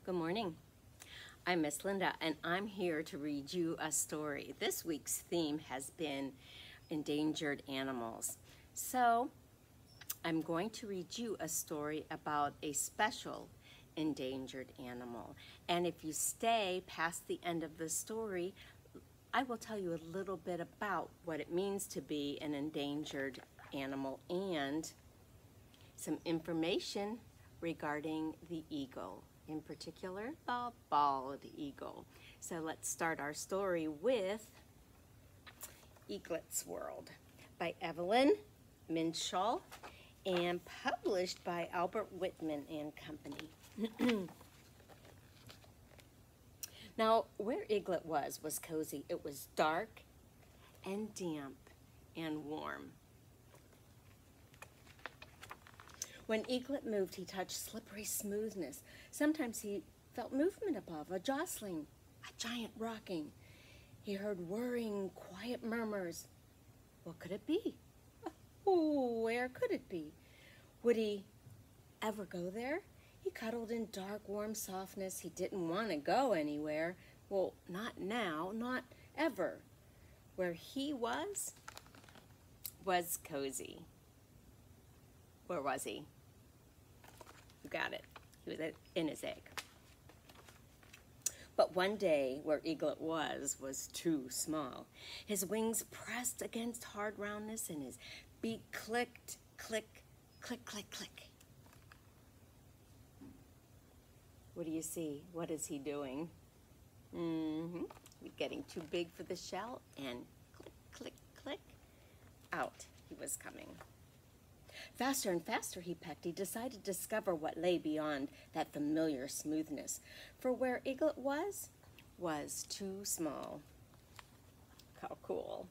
Good morning. I'm Miss Linda, and I'm here to read you a story. This week's theme has been endangered animals. So I'm going to read you a story about a special endangered animal. And if you stay past the end of the story, I will tell you a little bit about what it means to be an endangered animal and some information regarding the eagle, in particular the bald eagle. So let's start our story with Eaglet's World by Evelyn Minshull and published by Albert Whitman Company. Now, where Eaglet was cozy. It was dark and damp and warm. When Eaglet moved, he touched slippery smoothness. Sometimes he felt movement above, a jostling, a giant rocking. He heard whirring, quiet murmurs. What could it be? Oh, where could it be? Would he ever go there? He cuddled in dark, warm softness. He didn't want to go anywhere. Well, not now, not ever. Where he was cozy. Where was he? You got it. He was in his egg. But one day, where Eaglet was too small. His wings pressed against hard roundness, and his beak clicked, click, click, click, click. What do you see? What is he doing? Getting too big for the shell, and click, click, click. Out he was coming. Faster and faster he pecked. He decided to discover what lay beyond that familiar smoothness. For where Eaglet was too small. How cool.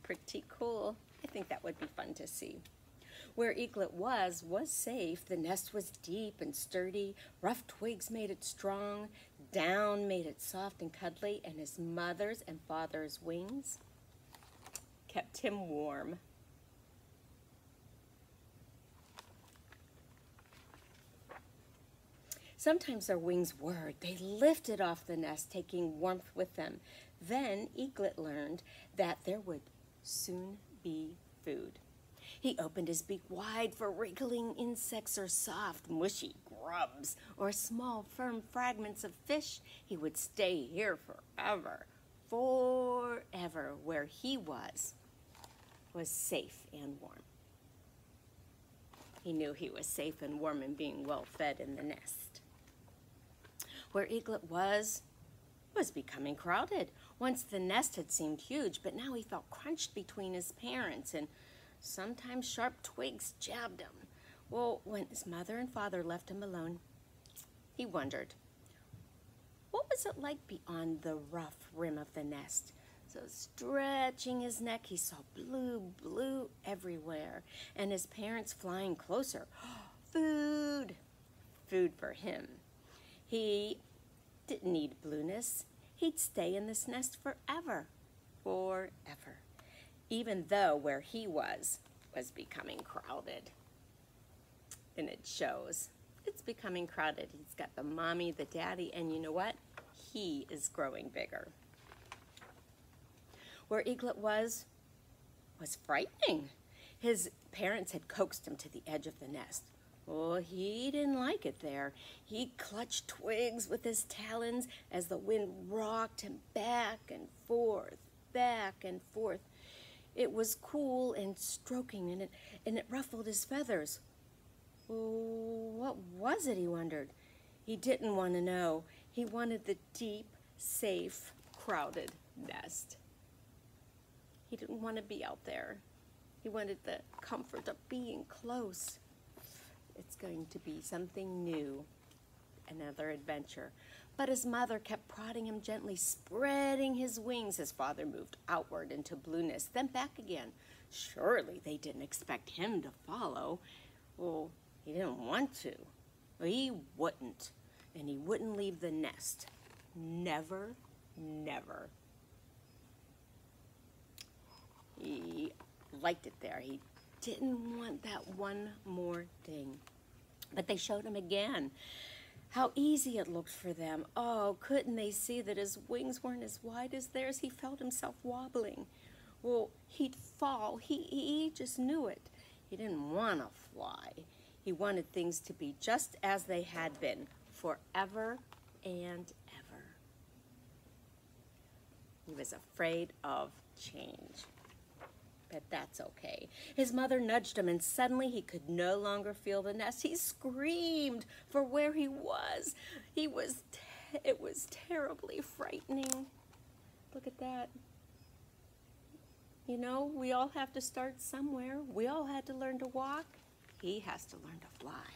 Pretty cool. I think that would be fun to see. Where Eaglet was safe. The nest was deep and sturdy. Rough twigs made it strong. Down made it soft and cuddly. And his mother's and father's wings kept him warm. Sometimes their wings whirred. They lifted off the nest, taking warmth with them. Then Eaglet learned that there would soon be food. He opened his beak wide for wriggling insects or soft, mushy grubs or small, firm fragments of fish. He would stay here forever, forever. Where he was safe and warm. He knew he was safe and warm and being well fed in the nest. Where Eaglet was becoming crowded. Once the nest had seemed huge, but now he felt crunched between his parents, and sometimes sharp twigs jabbed him. Well, when his mother and father left him alone, he wondered, what was it like beyond the rough rim of the nest? So stretching his neck, he saw blue everywhere, and his parents flying closer. Food for him. He didn't need blueness. He'd stay in this nest forever, even though where he was becoming crowded. And it shows. It's becoming crowded. He's got the mommy, the daddy, and you know what? He is growing bigger. Where Eaglet was frightening. His parents had coaxed him to the edge of the nest. Oh, he didn't like it there. He clutched twigs with his talons as the wind rocked him back and forth, back and forth. It was cool and stroking, and it ruffled his feathers. Oh, what was it, he wondered. He didn't want to know. He wanted the deep, safe, crowded nest. He didn't want to be out there. He wanted the comfort of being close. It's going to be something new, another adventure. But his mother kept prodding him gently, spreading his wings. His father moved outward into blueness, then back again. Surely they didn't expect him to follow. Well, he didn't want to. He wouldn't. And he wouldn't leave the nest. Never, never. He liked it there. He didn't want that one more thing. But they showed him again how easy it looked for them. Oh, couldn't they see that his wings weren't as wide as theirs? He felt himself wobbling. Well, he'd fall. He just knew it. He didn't want to fly. He wanted things to be just as they had been, forever and ever. He was afraid of change. But that's okay. His mother nudged him, and suddenly he could no longer feel the nest. He screamed for where he was. It was terribly frightening. Look at that. You know, we all have to start somewhere. We all had to learn to walk. He has to learn to fly.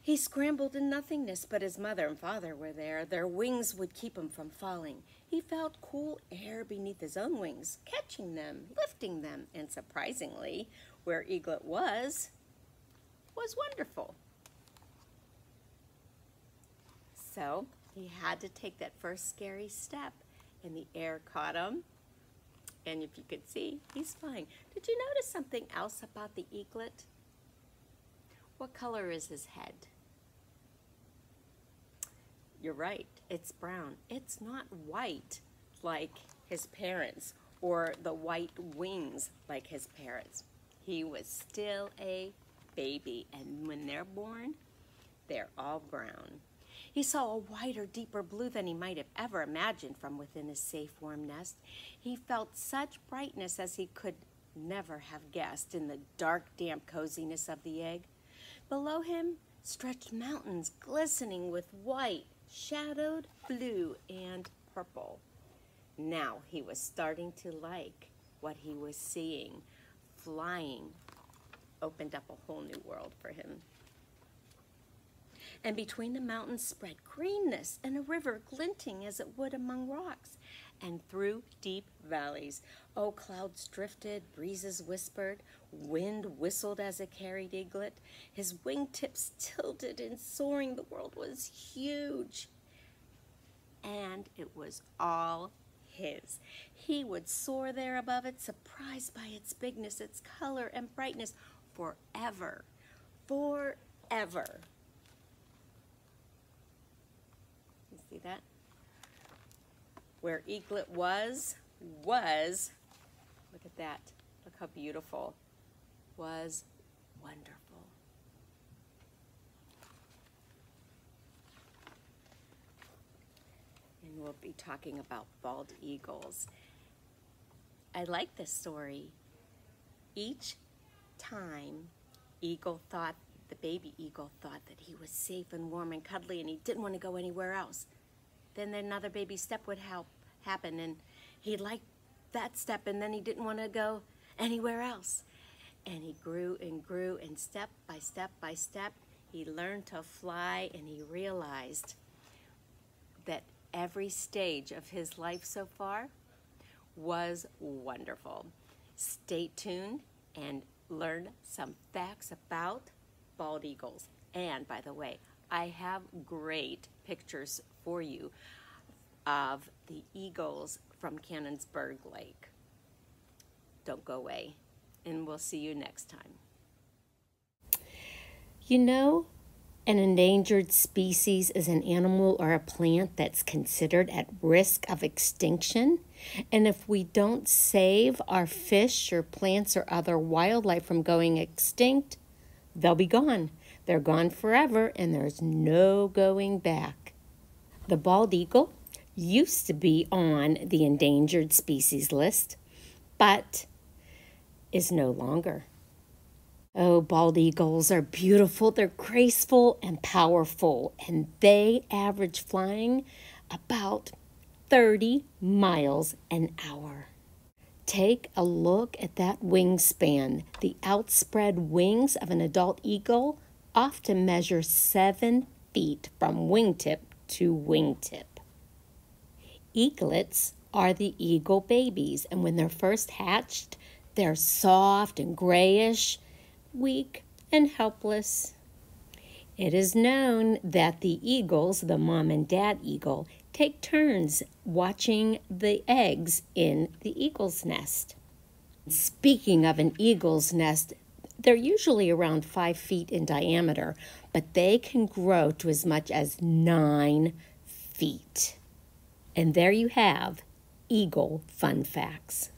He scrambled in nothingness, but his mother and father were there. Their wings would keep him from falling. He felt cool air beneath his own wings, catching them, lifting them, and surprisingly, where Eaglet was wonderful. So he had to take that first scary step, and the air caught him. And if you could see, he's flying. Did you notice something else about the eaglet? What color is his head? You're right, it's brown. It's not white like his parents, or the white wings like his parents. He was still a baby, and when they're born, they're all brown. He saw a wider, deeper blue than he might have ever imagined from within his safe, warm nest. He felt such brightness as he could never have guessed in the dark, damp coziness of the egg. Below him stretched mountains glistening with white, shadowed blue and purple. Now he was starting to like what he was seeing. Flying opened up a whole new world for him. And between the mountains spread greenness, and a river glinting as it would among rocks, and through deep valleys. Oh, clouds drifted, breezes whispered, wind whistled as it carried Eaglet. His wingtips tilted in soaring. The world was huge, and it was all his. He would soar there above it, surprised by its bigness, its color and brightness, forever, forever. You see that? Where Eaglet was, look at that, look how beautiful, was wonderful. And we'll be talking about bald eagles. I like this story. Each time the baby eagle thought that he was safe and warm and cuddly and he didn't want to go anywhere else. Then another baby step would happen, and he liked that step, and then he didn't want to go anywhere else. And he grew and grew, and step by step by step, he learned to fly, and he realized that every stage of his life so far was wonderful. Stay tuned and learn some facts about bald eagles. And by the way, I have great pictures for you of the eagles from Cannonsburg Lake. Don't go away, and we'll see you next time. You know, an endangered species is an animal or a plant that's considered at risk of extinction. And if we don't save our fish or plants or other wildlife from going extinct, they'll be gone. They're gone forever, and there's no going back. The bald eagle used to be on the endangered species list, but is no longer. Oh, bald eagles are beautiful, they're graceful and powerful, and they average flying about 30 miles an hour. Take a look at that wingspan. The outspread wings of an adult eagle often measure 7 feet from wingtip to wingtip. Eaglets are the eagle babies, and when they're first hatched, they're soft and grayish, weak and helpless. It is known that the eagles, the mom and dad eagle, take turns watching the eggs in the eagle's nest. Speaking of an eagle's nest, They're usually around 5 feet in diameter, but they can grow to as much as 9 feet. And there you have Eagle Fun Facts.